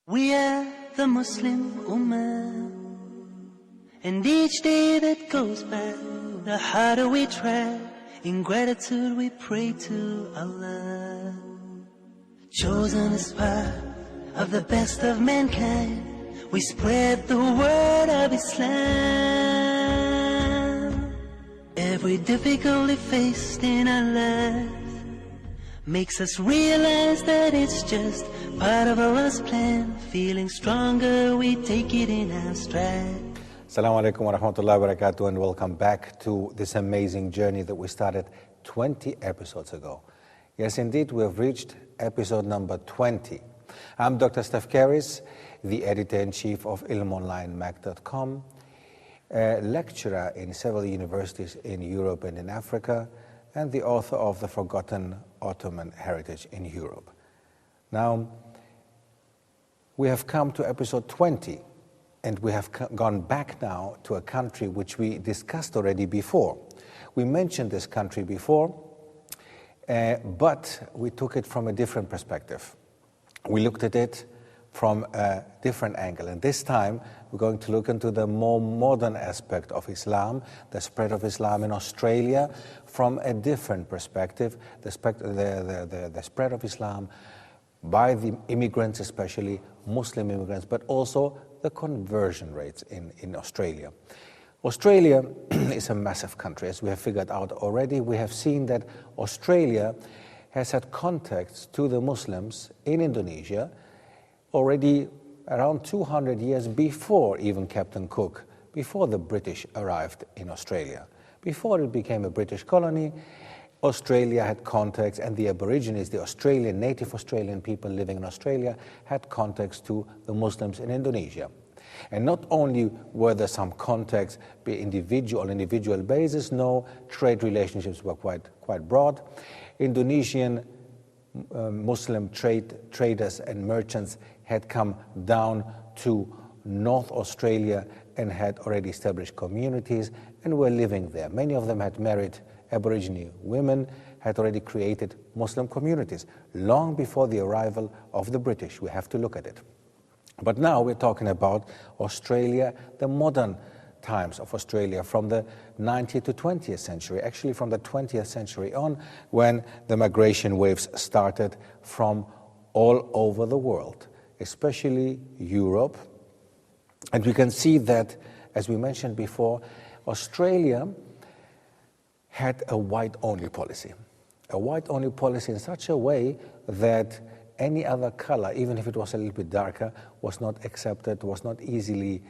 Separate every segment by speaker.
Speaker 1: We are the Muslim Ummah, and each day that goes by, the harder we try. In gratitude we pray to Allah. Chosen as part of the best of mankind, we spread the word of Islam. Every difficulty faced in our life makes us realize that it's just part of Allah's plan. Feeling stronger, we take it in our stride.
Speaker 2: Assalamu alaikum wa rahmatullahi wa barakatuh, and welcome back to this amazing journey that we started 20 episodes ago. Yes, indeed, we have reached episode number 20. I'm Dr. Stef Keris, the editor-in-chief of ilmonlinemac.com, a lecturer in several universities in Europe and in Africa, and the author of The Forgotten Ottoman Heritage in Europe. Now, we have come to episode 20, and we have gone back now to a country which we discussed already before. We mentioned this country before, but we took it from a different perspective. We looked at it from a different angle, and this time we're going to look into the more modern aspect of Islam, the spread of Islam in Australia, from a different perspective, the spread of Islam by the immigrants, especially Muslim immigrants, but also the conversion rates in Australia. Australia is a massive country, as we have figured out already. We have seen that Australia has had contacts to the Muslims in Indonesia already around 200 years before even Captain Cook, before the British arrived in Australia. Before it became a British colony, Australia had contacts, and the Aborigines, the Australian, native Australian people living in Australia, had contacts to the Muslims in Indonesia. And not only were there some contacts on individual basis, no, trade relationships were quite broad. Indonesian Muslim traders and merchants had come down to North Australia and had already established communities and were living there. Many of them had married Aborigine women, had already created Muslim communities long before the arrival of the British. We have to look at it. But now we're talking about Australia, the modern times of Australia, from the 19th to 20th century, actually from the 20th century on, when the migration waves started from all over the world, especially Europe. And we can see that, as we mentioned before, Australia had a white-only policy. A white-only policy in such a way that any other color, even if it was a little bit darker, was not accepted, was not easily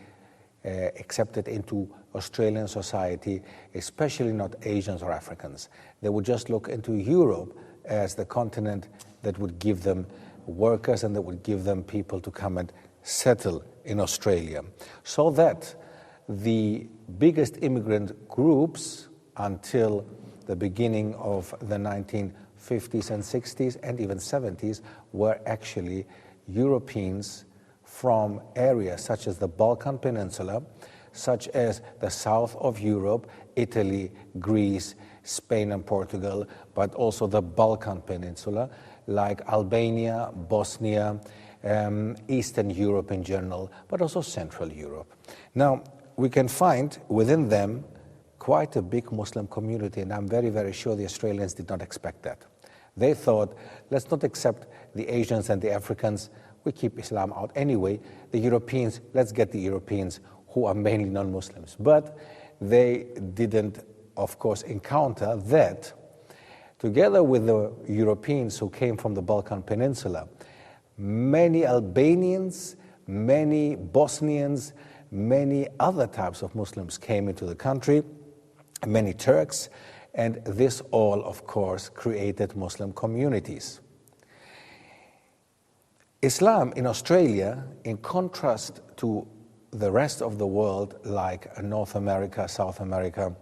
Speaker 2: accepted into Australian society, especially not Asians or Africans. They would just look into Europe as the continent that would give them workers and that would give them people to come and settle in Australia. So that the biggest immigrant groups until the beginning of the 1950s and 60s and even 70s were actually Europeans from areas such as the Balkan Peninsula, such as the south of Europe, Italy, Greece, Spain and Portugal, but also the Balkan Peninsula, like Albania, Bosnia, Eastern Europe in general, but also Central Europe. Now, we can find within them quite a big Muslim community, and I'm very, very sure the Australians did not expect that. They thought, let's not accept the Asians and the Africans, we keep Islam out anyway. The Europeans, let's get the Europeans who are mainly non-Muslims. But they didn't, of course, encounter that together with the Europeans who came from the Balkan Peninsula, many Albanians, many Bosnians, many other types of Muslims came into the country, many Turks, and this all, of course, created Muslim communities. Islam in Australia, in contrast to the rest of the world, like North America, South America,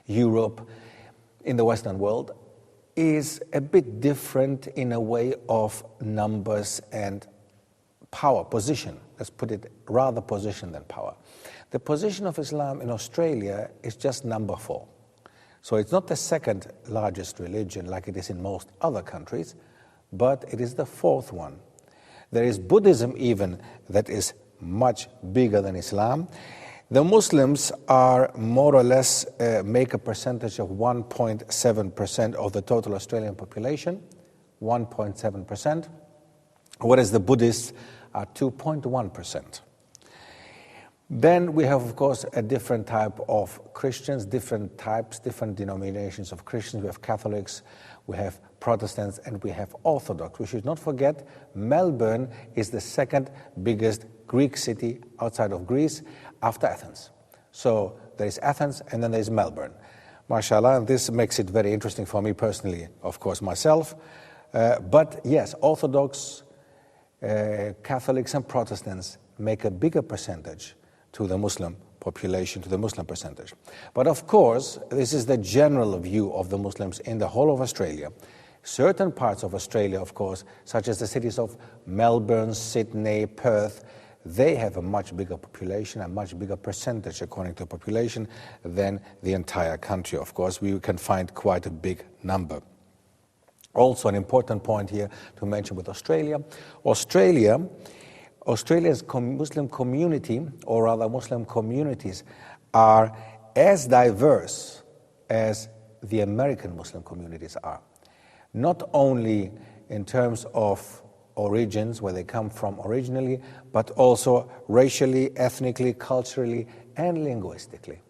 Speaker 2: Europe, in the Western world, is a bit different in a way of numbers and power, position. Let's put it rather position than power. The position of Islam in Australia is just number 4. So it's not the second largest religion like it is in most other countries, but it is the 4th one. There is Buddhism even that is much bigger than Islam. The Muslims are more or less make a percentage of 1.7% of the total Australian population, 1.7%, whereas the Buddhists are 2.1%. Then we have, of course, a different type of Christians, different types, different denominations of Christians. We have Catholics, we have Protestants, and we have Orthodox. We should not forget Melbourne is the second biggest Greek city outside of Greece after Athens. So there is Athens and then there is Melbourne. MashaAllah, and this makes it very interesting for me personally, of course, myself. But yes, Orthodox, Catholics and Protestants make a bigger percentage to the Muslim population, to the Muslim percentage. But of course, this is the general view of the Muslims in the whole of Australia. Certain parts of Australia, of course, such as the cities of Melbourne, Sydney, Perth, they have a much bigger population, a much bigger percentage according to population than the entire country. Of course, we can find quite a big number. Also, an important point here to mention with Australia. Australia's Muslim community, or rather Muslim communities, are as diverse as the American Muslim communities are. Not only in terms of origins, where they come from originally, but also racially, ethnically, culturally, and linguistically.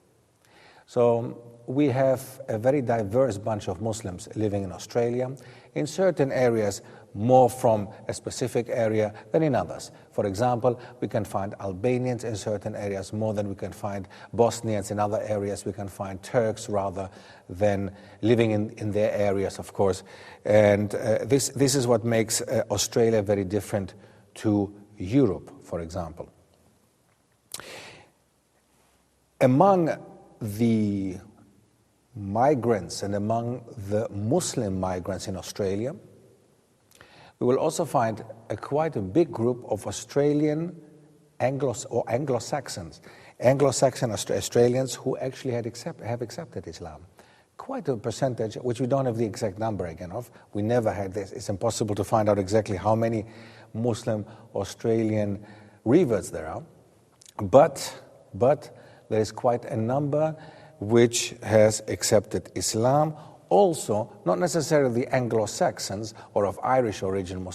Speaker 2: So we have a very diverse bunch of Muslims living in Australia. In certain areas, more from a specific area than in others. For example, we can find Albanians in certain areas more than we can find Bosnians. In other areas, we can find Turks rather than living in their areas, of course. And this is what makes Australia very different to Europe, for example. Among the migrants and among the Muslim migrants in Australia, we will also find quite a big group of Australian Anglo-Saxons, Anglo-Saxon Australians who actually have accepted Islam. Quite a percentage, which we don't have the exact number again of. We never had this. It's impossible to find out exactly how many Muslim Australian reverts there are. But there is quite a number which has accepted Islam. Also, not necessarily the Anglo-Saxons or of Irish origin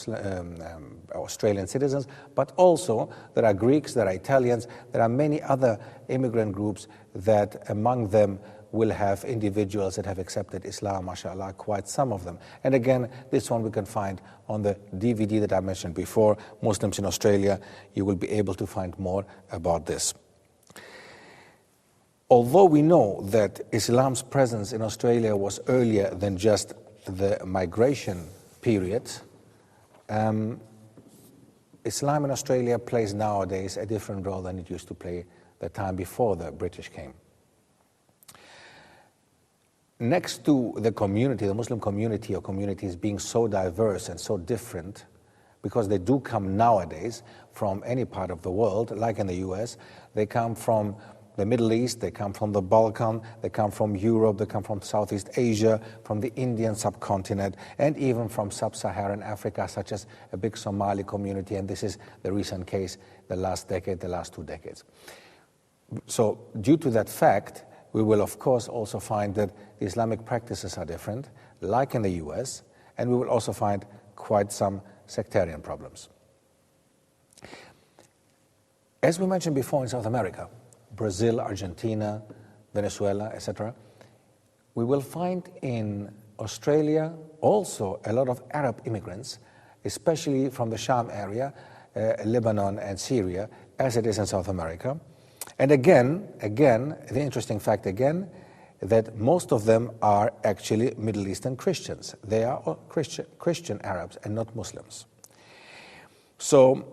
Speaker 2: Australian citizens, but also there are Greeks, there are Italians, there are many other immigrant groups that among them will have individuals that have accepted Islam, mashallah, quite some of them. And again, this one we can find on the DVD that I mentioned before, Muslims in Australia. You will be able to find more about this. Although we know that Islam's presence in Australia was earlier than just the migration period, Islam in Australia plays nowadays a different role than it used to play the time before the British came. Next to the community, the Muslim community or communities being so diverse and so different, because they do come nowadays from any part of the world, like in the US, they come from the Middle East, they come from the Balkan, they come from Europe, they come from Southeast Asia, from the Indian subcontinent, and even from sub-Saharan Africa, such as a big Somali community, and this is the recent case, the last decade, the last 2 decades. So due to that fact, we will of course also find that the Islamic practices are different, like in the US, and we will also find quite some sectarian problems. As we mentioned before in South America, Brazil, Argentina, Venezuela, etc., we will find in Australia also a lot of Arab immigrants, especially from the Sham area, Lebanon and Syria, as it is in South America. And again, the interesting fact again, that most of them are actually Middle Eastern Christians. They are Christian Arabs and not Muslims. So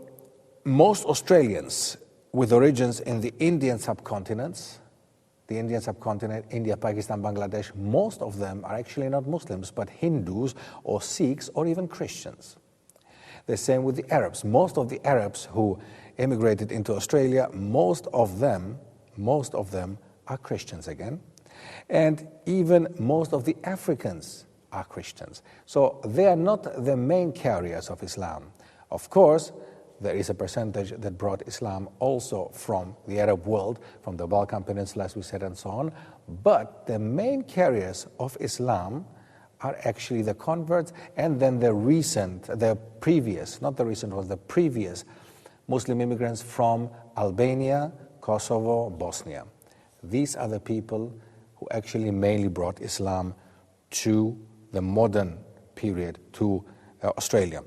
Speaker 2: most Australians with origins in the Indian subcontinent, India, Pakistan, Bangladesh, most of them are actually not Muslims, but Hindus or Sikhs or even Christians. The same with the Arabs. Most of the Arabs who immigrated into Australia, most of them are Christians again. And even most of the Africans are Christians. So they are not the main carriers of Islam. Of course, there is a percentage that brought Islam also from the Arab world, from the Balkan Peninsula, as we said, and so on. But the main carriers of Islam are actually the converts, and then the previous Muslim immigrants from Albania, Kosovo, Bosnia. These are the people who actually mainly brought Islam to the modern period, to Australia.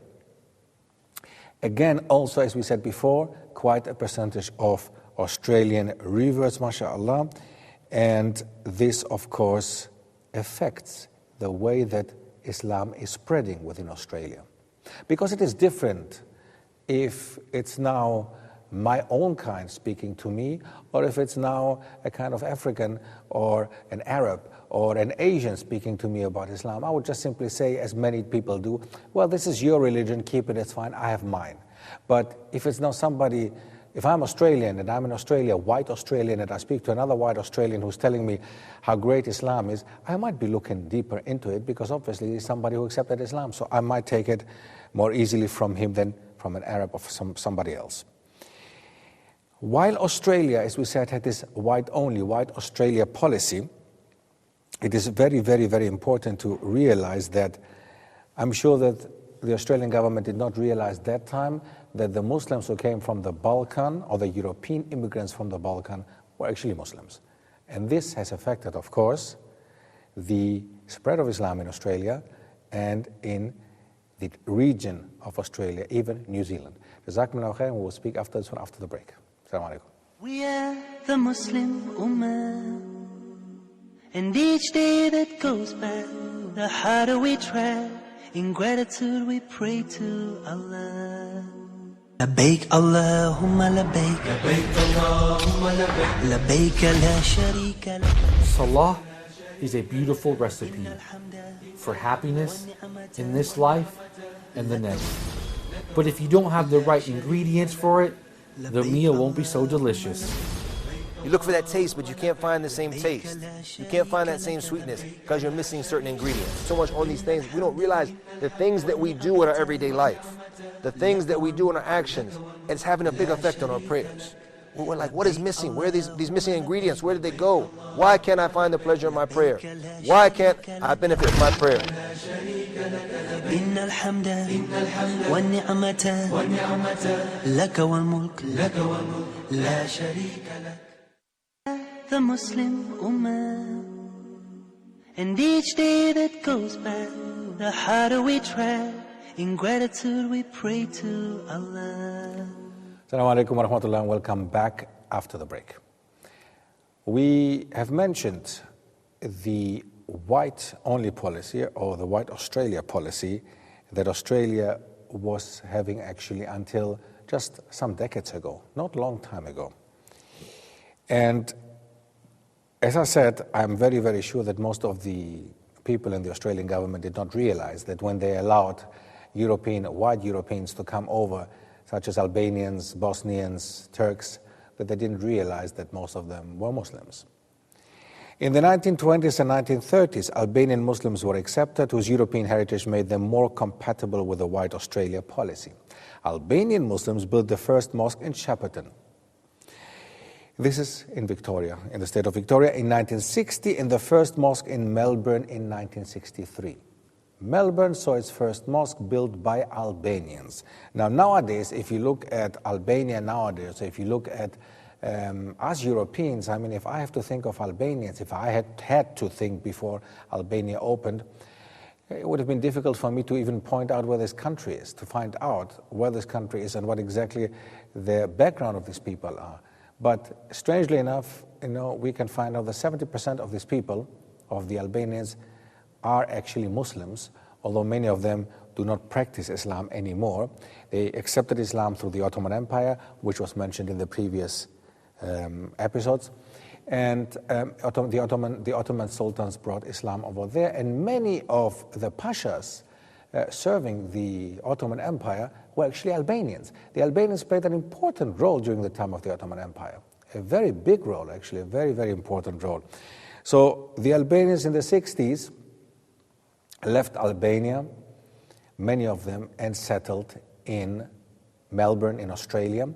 Speaker 2: Again, also, as we said before, quite a percentage of Australian reverts, mashallah, and this, of course, affects the way that Islam is spreading within Australia. Because it is different if it's now my own kind speaking to me, or if it's now a kind of African or an Arab or an Asian speaking to me about Islam. I would just simply say, as many people do, well, this is your religion, keep it, it's fine, I have mine. But if it's now somebody, if I'm Australian and I'm in Australia, white Australian, and I speak to another white Australian who's telling me how great Islam is, I might be looking deeper into it, because obviously he's somebody who accepted Islam, so I might take it more easily from him than from an Arab or somebody else. While Australia, as we said, had this white Australia policy, it is very, very, very important to realize that I'm sure that the Australian government did not realize that time that the Muslims who came from the Balkan, or the European immigrants from the Balkan, were actually Muslims. And this has affected, of course, the spread of Islam in Australia and in the region of Australia, even New Zealand. Jazakumullahu khairan, we will speak after this one, after the break. Assalamu alaikum.
Speaker 1: We are the Muslim Ummah, and each day that goes by, the harder we try. In gratitude we pray to Allah. لبيك اللهم لبيك لبيك اللهم لبيك لبيك لا شريك لك.
Speaker 3: Salah is a beautiful recipe for happiness in this life and the next. But if you don't have the right ingredients for it, the meal won't be so delicious.
Speaker 4: You look for that taste, but you can't find the same taste. You can't find that same sweetness because you're missing certain ingredients. So much on these things, we don't realize the things that we do in our everyday life, the things that we do in our actions, it's having a big effect on our prayers. We're like, what is missing? Where are these missing ingredients? Where did they go? Why can't I find the pleasure in my prayer? Why can't I benefit from my prayer?
Speaker 1: إن الحمد والنعمة لك والملك لا شريك لك. The Muslim Ummah, and each day that goes by, the harder we try. In gratitude we pray to Allah.
Speaker 2: Assalamu alaikum wa rahmatullah, and welcome back after the break. We have mentioned the white-only policy, or the white Australia policy, that Australia was having actually until just some decades ago, not a long time ago. And as I said, I'm very, very sure that most of the people in the Australian government did not realize that when they allowed white Europeans to come over, such as Albanians, Bosnians, Turks, that they didn't realize that most of them were Muslims. In the 1920s and 1930s, Albanian Muslims were accepted, whose European heritage made them more compatible with the white Australia policy. Albanian Muslims built the first mosque in Shepparton. This is in Victoria, in the state of Victoria, in 1960, and the first mosque in Melbourne in 1963. Melbourne saw its first mosque built by Albanians. Now, nowadays, if you look at Albania nowadays, if you look at us Europeans, I mean, if I have to think of Albanians, if I had to think before Albania opened, it would have been difficult for me to even point out where this country is, to find out where this country is and what exactly the background of these people are. But strangely enough, we can find out that 70% of these people, of the Albanians, are actually Muslims, although many of them do not practice Islam anymore. They accepted Islam through the Ottoman Empire, which was mentioned in the previous episodes. And the Ottoman sultans brought Islam over there, and many of the pashas serving the Ottoman Empire were actually Albanians. The Albanians played an important role during the time of the Ottoman Empire, a very big role, actually, a very, very important role. So the Albanians in the 60s left Albania, many of them, and settled in Melbourne in Australia,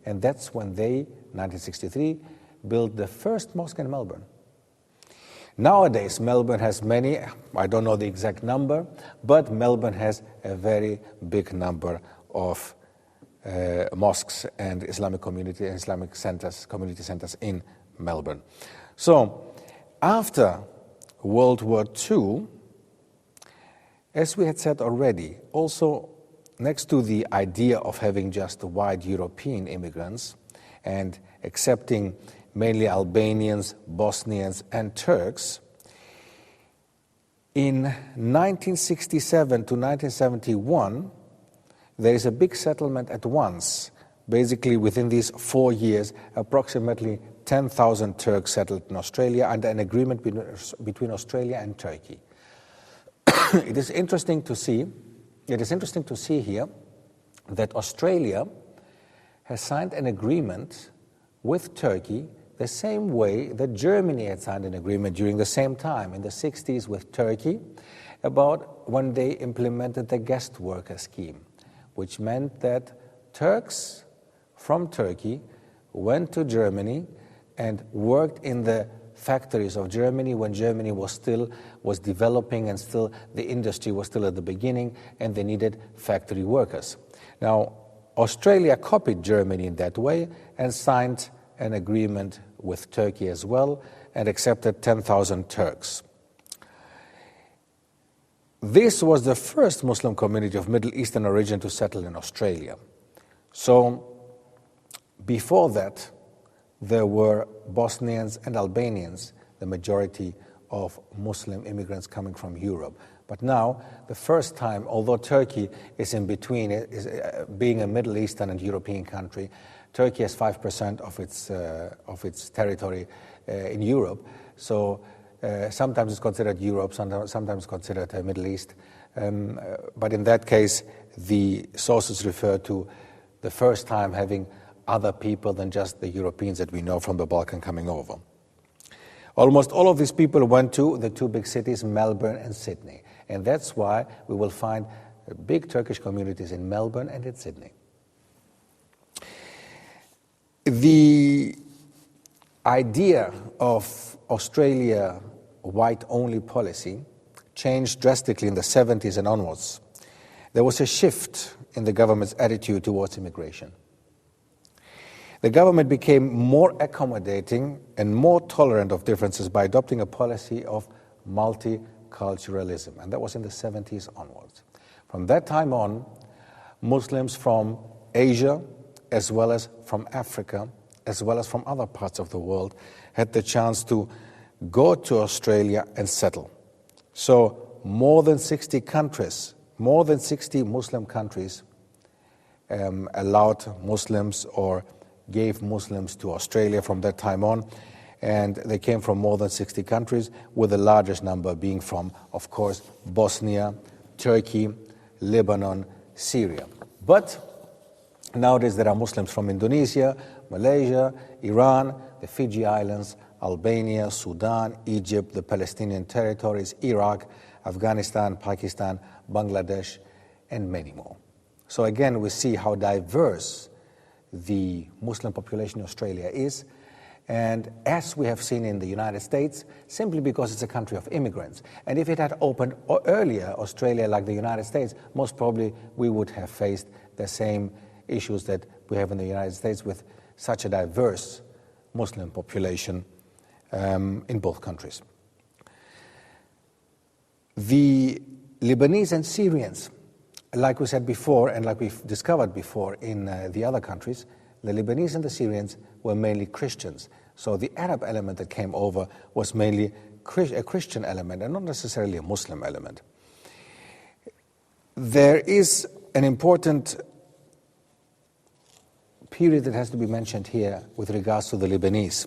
Speaker 2: and that's when they, 1963, built the first mosque in Melbourne. Nowadays, Melbourne has many, I don't know the exact number, but Melbourne has a very big number of mosques and Islamic community and Islamic centers, community centers in Melbourne. So, after World War II, as we had said already, also next to the idea of having just white European immigrants and accepting mainly Albanians, Bosnians, and Turks, in 1967 to 1971, there is a big settlement at once. Basically, within these 4 years, approximately 10,000 Turks settled in Australia under an agreement between Australia and Turkey. It is interesting to see here that Australia has signed an agreement with Turkey the same way that Germany had signed an agreement during the same time in the 60s with Turkey about when they implemented the guest worker scheme, which meant that Turks from Turkey went to Germany and worked in the factories of Germany when Germany was developing and still the industry was still at the beginning and they needed factory workers. Now, Australia copied Germany in that way and signed an agreement with Turkey as well and accepted 10,000 Turks. This was the first Muslim community of Middle Eastern origin to settle in Australia. So, before that, there were Bosnians and Albanians, the majority of Muslim immigrants coming from Europe. But now, the first time, although Turkey is in between, being a Middle Eastern and European country, Turkey has 5% of its territory in Europe. So sometimes it's considered Europe, sometimes considered Middle East. But in that case, the sources refer to the first time having other people than just the Europeans that we know from the Balkan coming over. Almost all of these people went to the two big cities, Melbourne and Sydney. And that's why we will find big Turkish communities in Melbourne and in Sydney. The idea of Australia white-only policy changed drastically in the 70s and onwards. There was a shift in the government's attitude towards immigration. The government became more accommodating and more tolerant of differences by adopting a policy of multiculturalism, and that was in the 70s onwards. From that time on, Muslims from Asia, as well as from Africa, as well as from other parts of the world, had the chance to go to Australia and settle. So more than 60 countries, more than 60 Muslim countries allowed Muslims or gave Muslims to Australia from that time on, and they came from more than 60 countries, with the largest number being from, of course, Bosnia, Turkey, Lebanon, Syria. But nowadays there are Muslims from Indonesia, Malaysia, Iran, the Fiji Islands, Albania, Sudan, Egypt, the Palestinian territories, Iraq, Afghanistan, Pakistan, Bangladesh, and many more. So again, we see how diverse the Muslim population in Australia is, and as we have seen in the United States, simply because it's a country of immigrants. And if it had opened earlier, Australia, like the United States, most probably we would have faced the same issues that we have in the United States with such a diverse Muslim population in both countries. The Lebanese and Syrians, like we said before, and like we've discovered before in the other countries, the Lebanese and the Syrians were mainly Christians. So the Arab element that came over was mainly a Christian element and not necessarily a Muslim element. There is an important period that has to be mentioned here with regards to the Lebanese.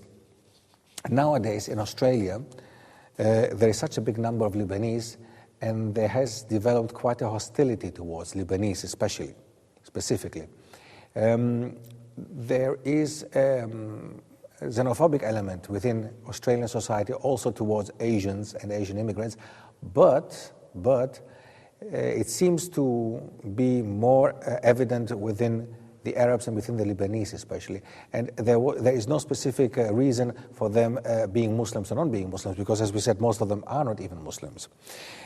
Speaker 2: Nowadays in Australia, there is such a big number of Lebanese, and there has developed quite a hostility towards Lebanese, specifically. There is a xenophobic element within Australian society also towards Asians and Asian immigrants, but it seems to be more evident within the Arabs and within the Lebanese especially. And there is no specific reason for them being Muslims or not being Muslims, because as we said, most of them are not even Muslims.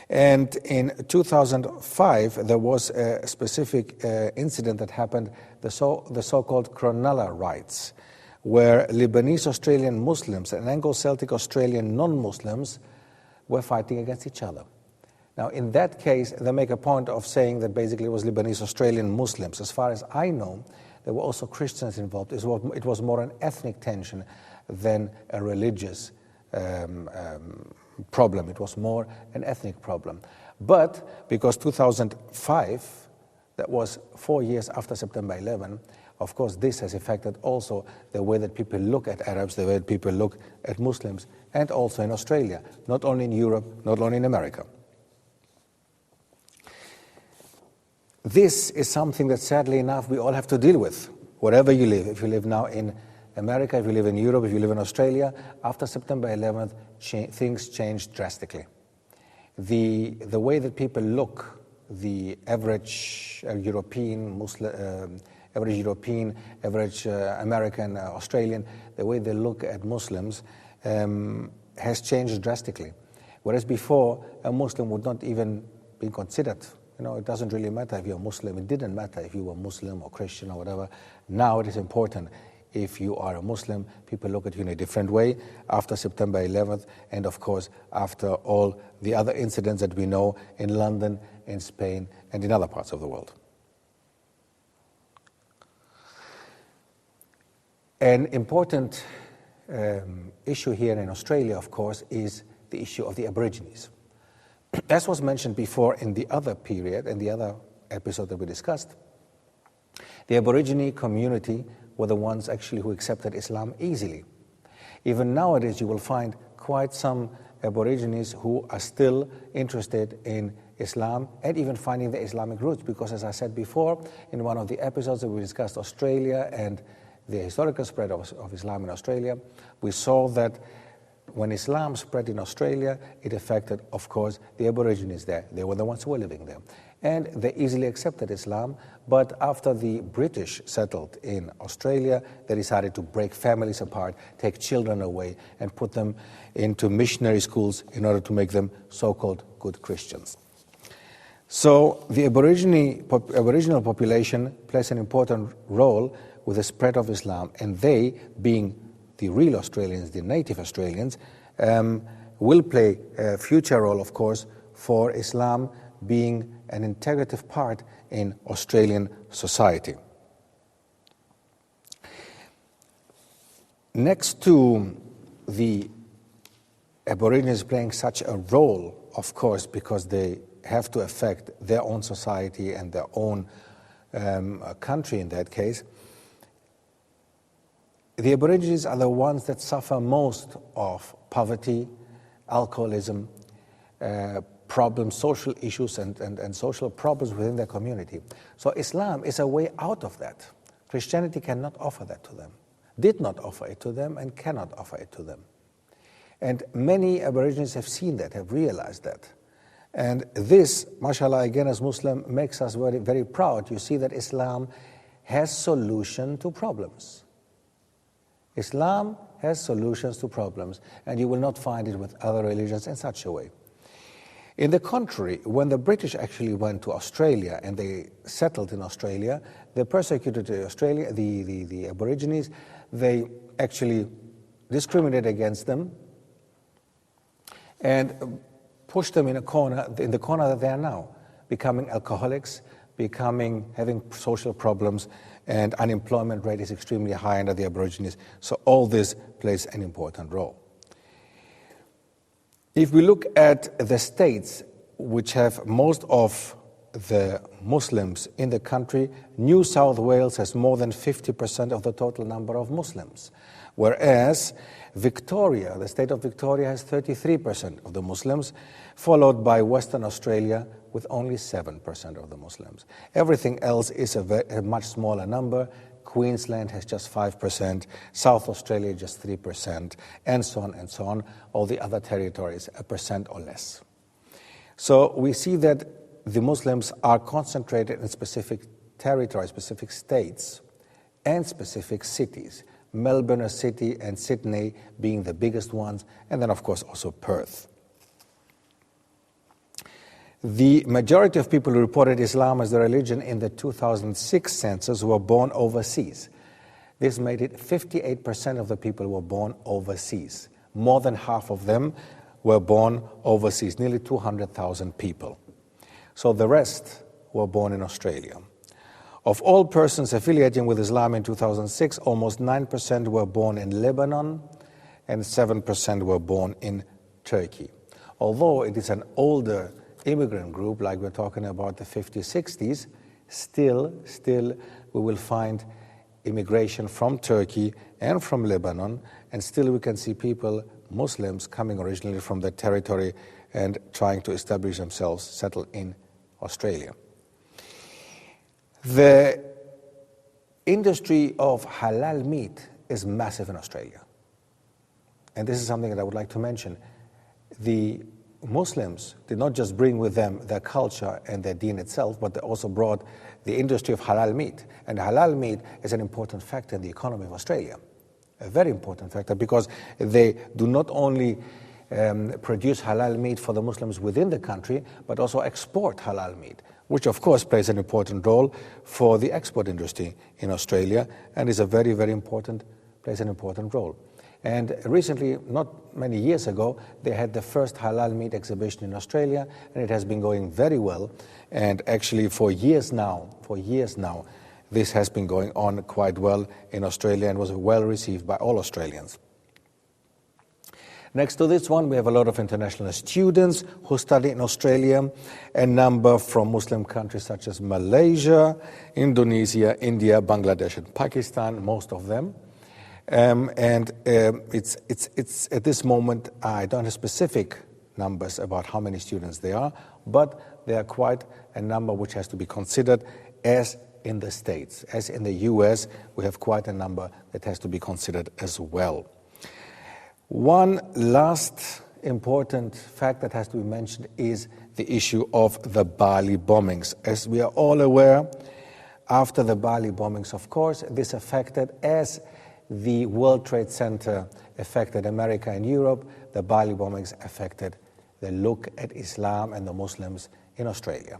Speaker 2: And in 2005, there was a specific incident that happened, the so-called Cronulla riots, where Lebanese Australian Muslims and Anglo-Celtic Australian non-Muslims were fighting against each other. Now, in that case, they make a point of saying that basically it was Lebanese Australian Muslims. As far as I know, there were also Christians involved. It was more an ethnic tension than a religious problem. It was more an ethnic problem. But because 2005, that was 4 years after September 11, of course, this has affected also the way that people look at Arabs, the way that people look at Muslims, and also in Australia, not only in Europe, not only in America. This is something that, sadly enough, we all have to deal with, wherever you live. If you live now in America, if you live in Europe, if you live in Australia, after September 11th, things changed drastically. The way that people look, the average European Muslim, average American, Australian, the way they look at Muslims has changed drastically. Whereas before, a Muslim would not even be considered. You know, it doesn't really matter if you're Muslim. It didn't matter if you were Muslim or Christian or whatever. Now it is important. If you are a Muslim, people look at you in a different way after September 11th, and of course after all the other incidents that we know in London, in Spain, and in other parts of the world. An important issue here in Australia, of course, is the issue of the Aborigines. As was mentioned before in the other period, in the other episode that we discussed, the Aborigine community were the ones actually who accepted Islam easily. Even nowadays, you will find quite some Aborigines who are still interested in Islam and even finding the Islamic roots, because as I said before, in one of the episodes that we discussed Australia and the historical spread of Islam in Australia, we saw that when Islam spread in Australia, it affected, of course, the Aborigines there. They were the ones who were living there. And they easily accepted Islam, but after the British settled in Australia, they decided to break families apart, take children away, and put them into missionary schools in order to make them so-called good Christians. So the Aboriginal population plays an important role with the spread of Islam, and they, being the real Australians, the native Australians, will play a future role, of course, for Islam being an integrative part in Australian society. Next to the Aborigines playing such a role, of course, because they have to affect their own society and their own country in that case, the Aborigines are the ones that suffer most of poverty, alcoholism, problems, social issues, and social problems within their community. So Islam is a way out of that. Christianity cannot offer that to them, did not offer it to them, and cannot offer it to them. And many Aborigines have seen that, have realized that. And this, mashallah, again, as Muslim, makes us very, very proud. You see that Islam has solution to problems. Islam has solutions to problems, and you will not find it with other religions in such a way. In the contrary, when the British actually went to Australia and they settled in Australia, they persecuted the Aborigines. They actually discriminated against them and pushed them in the corner that they are now, becoming alcoholics, having social problems, and unemployment rate is extremely high under the Aborigines. So all this plays an important role. If we look at the states which have most of the Muslims in the country, New South Wales has more than 50% of the total number of Muslims, whereas Victoria, the state of Victoria, has 33% of the Muslims, followed by Western Australia with only 7% of the Muslims. Everything else is a much smaller number. Queensland has just 5%, South Australia just 3%, and so on and so on. All the other territories, 1% or less. So we see that the Muslims are concentrated in specific territories, specific states, and specific cities, Melbourne a city and Sydney being the biggest ones, and then of course also Perth. The majority of people who reported Islam as their religion in the 2006 census were born overseas. This made it 58% of the people were born overseas. More than half of them were born overseas, nearly 200,000 people. So the rest were born in Australia. Of all persons affiliating with Islam in 2006, almost 9% were born in Lebanon and 7% were born in Turkey. Although it is an older immigrant group, like we're talking about the 50s, 60s, still we will find immigration from Turkey and from Lebanon, and still we can see people, Muslims, coming originally from that territory and trying to establish themselves, settle in Australia. The industry of halal meat is massive in Australia. And this is something that I would like to mention. The Muslims did not just bring with them their culture and their deen itself, but they also brought the industry of halal meat. And halal meat is an important factor in the economy of Australia, a very important factor, because they do not only produce halal meat for the Muslims within the country, but also export halal meat, which of course plays an important role for the export industry in Australia and is a very, very important, plays an important role. And recently, not many years ago, they had the first halal meat exhibition in Australia, and it has been going very well. And actually for years now, this has been going on quite well in Australia and was well received by all Australians. Next to this one, we have a lot of international students who study in Australia, a number from Muslim countries such as Malaysia, Indonesia, India, Bangladesh, and Pakistan, most of them. It's at this moment, I don't have specific numbers about how many students there are, but there are quite a number which has to be considered, as in the States. As in the US, we have quite a number that has to be considered as well. One last important fact that has to be mentioned is the issue of the Bali bombings. As we are all aware, after the Bali bombings, of course, this affected, as the World Trade Center affected America and Europe, the Bali bombings affected the look at Islam and the Muslims in Australia.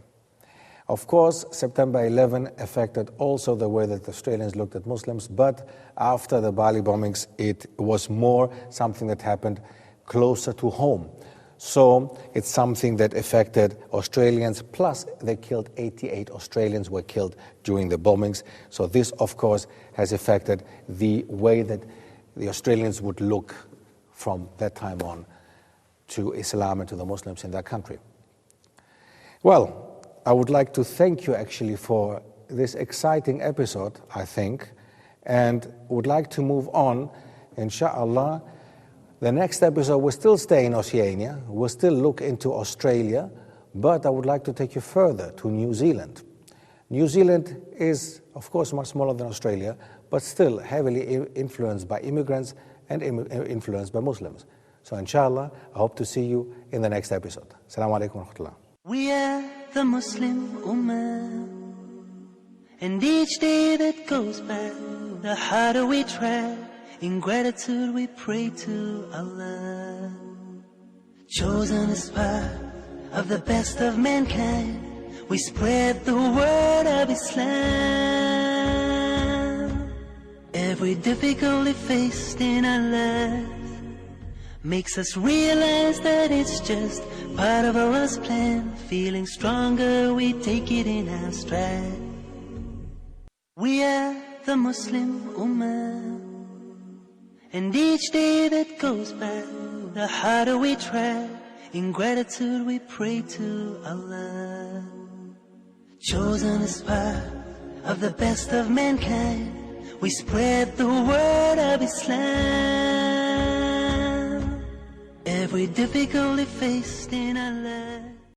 Speaker 2: Of course, September 11 affected also the way that the Australians looked at Muslims, but after the Bali bombings, it was more something that happened closer to home. So it's something that affected Australians, plus they killed 88 Australians were killed during the bombings. So this, of course, has affected the way that the Australians would look from that time on to Islam and to the Muslims in their country. Well, I would like to thank you actually for this exciting episode, I think, and would like to move on, inshallah. The next episode will still stay in Oceania, we'll still look into Australia, but I would like to take you further to New Zealand. New Zealand is, of course, much smaller than Australia, but still heavily influenced by immigrants and influenced by Muslims. So inshallah, I hope to see you in the next episode. Assalamu alaikum wa rahmatullah.
Speaker 1: We are the Muslim Ummah, and each day that goes by, the harder we try. In gratitude we pray to Allah. Chosen as part of the best of mankind, we spread the word of Islam. Every difficulty faced in our life makes us realize that it's just part of Allah's plan. Feeling stronger, we take it in our stride. We are the Muslim Ummah, and each day that goes by, the harder we try. In gratitude we pray to Allah. Chosen as part of the best of mankind, we spread the word of Islam. Every difficulty faced in our life